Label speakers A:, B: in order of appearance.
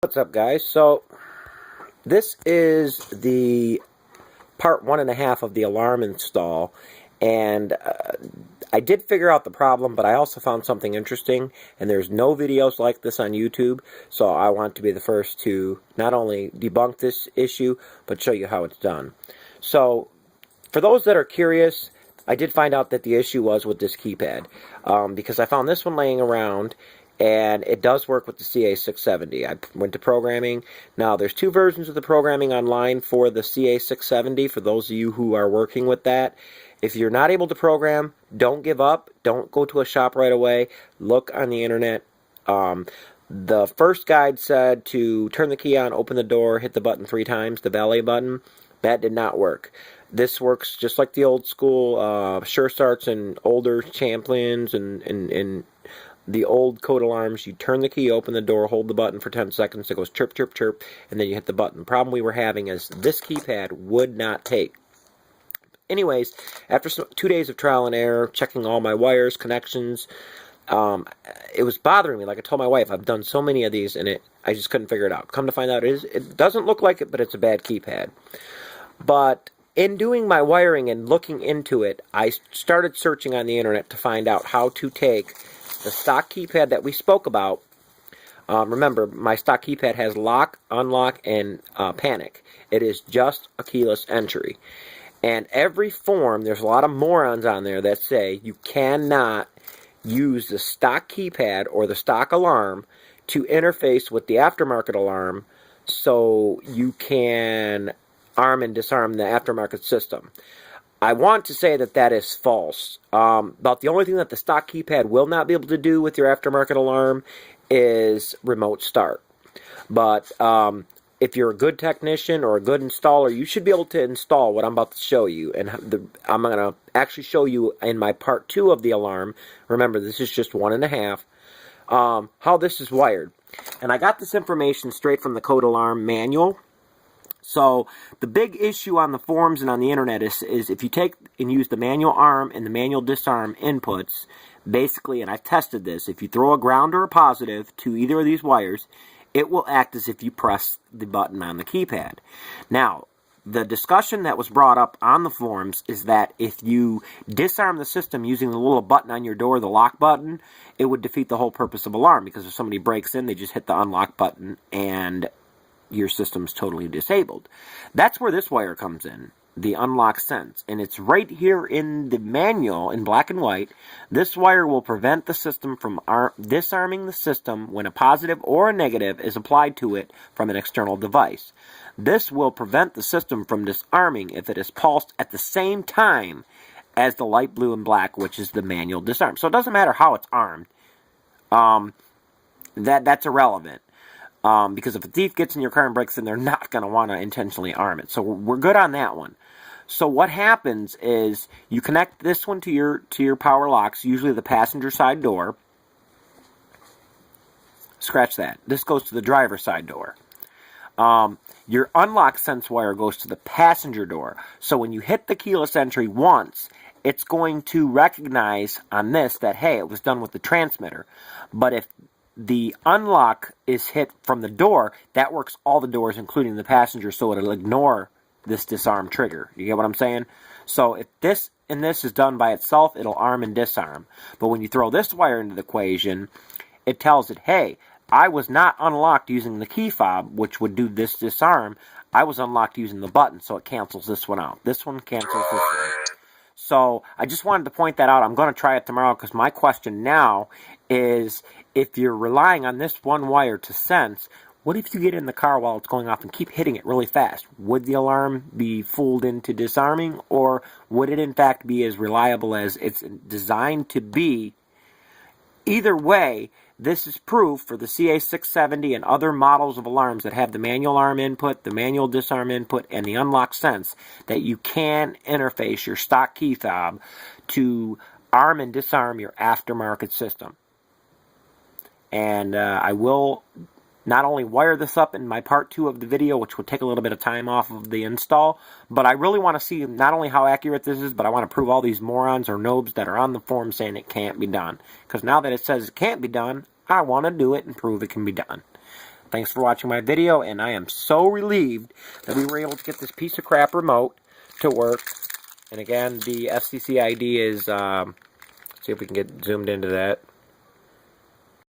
A: What's up, guys? So this is the part 1.5 of the alarm install, and I did figure out the problem, but I also found something interesting, and there's no videos like this on YouTube, so I want to be the first to not only debunk this issue, but show you how it's done. So for those that are curious, I did find out that the issue was with this keypad, because I found this one laying around, and it does work with the CA670. I went to programming. Now, there's two versions of the programming online for the CA670, for those of you who are working with that. If you're not able to program, don't give up. Don't go to a shop right away. Look on the internet. The first guide said to turn the key on, open the door, hit the button 3 times, the valet button. That did not work. This works just like the old school Sure Starts and older Champions and the old code alarms. You turn the key, open the door, hold the button for 10 seconds, it goes chirp, chirp, chirp, and then you hit the button. The problem we were having is this keypad would not take. Anyways, after 2 days of trial and error, checking all my wires, connections, it was bothering me. Like I told my wife, I've done so many of these, and I just couldn't figure it out. Come to find out, it doesn't look like it, but it's a bad keypad. But in doing my wiring and looking into it, I started searching on the internet to find out how to take the stock keypad that we spoke about. Remember, my stock keypad has lock, unlock, and panic. It is just a keyless entry. And every form, there's a lot of morons on there that say you cannot use the stock keypad or the stock alarm to interface with the aftermarket alarm so you can arm and disarm the aftermarket system. I want to say that that is false. About the only thing that the stock keypad will not be able to do with your aftermarket alarm is remote start. But if you're a good technician or a good installer, you should be able to install what I'm about to show you. And I'm going to actually show you in my part 2 of the alarm. Remember, this is just 1.5. How this is wired. And I got this information straight from the code alarm manual. So the big issue on the forums and on the internet is if you take and use the manual arm and the manual disarm inputs, basically, and I've tested this, if you throw a ground or a positive to either of these wires, it will act as if you press the button on the keypad. Now, the discussion that was brought up on the forums is that if you disarm the system using the little button on your door, the lock button, it would defeat the whole purpose of alarm, because if somebody breaks in, they just hit the unlock button and your system's totally disabled. That's where this wire comes in, the unlock sense. And it's right here in the manual in black and white. This wire will prevent the system from disarming the system when a positive or a negative is applied to it from an external device. This will prevent the system from disarming if it is pulsed at the same time as the light blue and black, which is the manual disarm. So it doesn't matter how it's armed. That's irrelevant. Because if a thief gets in your car and breaks in, they're not going to want to intentionally arm it. So we're good on that one. So what happens is you connect this one to your power locks, usually the passenger side door. Scratch that. This goes to the driver's side door. Your unlock sense wire goes to the passenger door. So when you hit the keyless entry once, it's going to recognize on this that, hey, it was done with the transmitter. But if the unlock is hit from the door, that works all the doors, including the passenger, so it'll ignore this disarm trigger. You get what I'm saying? So if this and this is done by itself, it'll arm and disarm. But when you throw this wire into the equation, it tells it, hey, I was not unlocked using the key fob, which would do this disarm. I was unlocked using the button, so it cancels this one out. This one cancels this one. So I just wanted to point that out. I'm going to try it tomorrow, because my question now is, if you're relying on this one wire to sense, what if you get in the car while it's going off and keep hitting it really fast? Would the alarm be fooled into disarming, or would it in fact be as reliable as it's designed to be? Either way, this is proof for the CA670 and other models of alarms that have the manual arm input, the manual disarm input, and the unlock sense, that you can interface your stock key fob to arm and disarm your aftermarket system. And I will not only wire this up in my part 2 of the video, which would take a little bit of time off of the install, but I really want to see not only how accurate this is, but I want to prove all these morons or noobs that are on the forum saying it can't be done. Because now that it says it can't be done, I want to do it and prove it can be done. Thanks. thanks for watching my video, and I am so relieved that we were able to get this piece of crap remote to work. And again, the FCC ID is, let's see if we can get zoomed into that.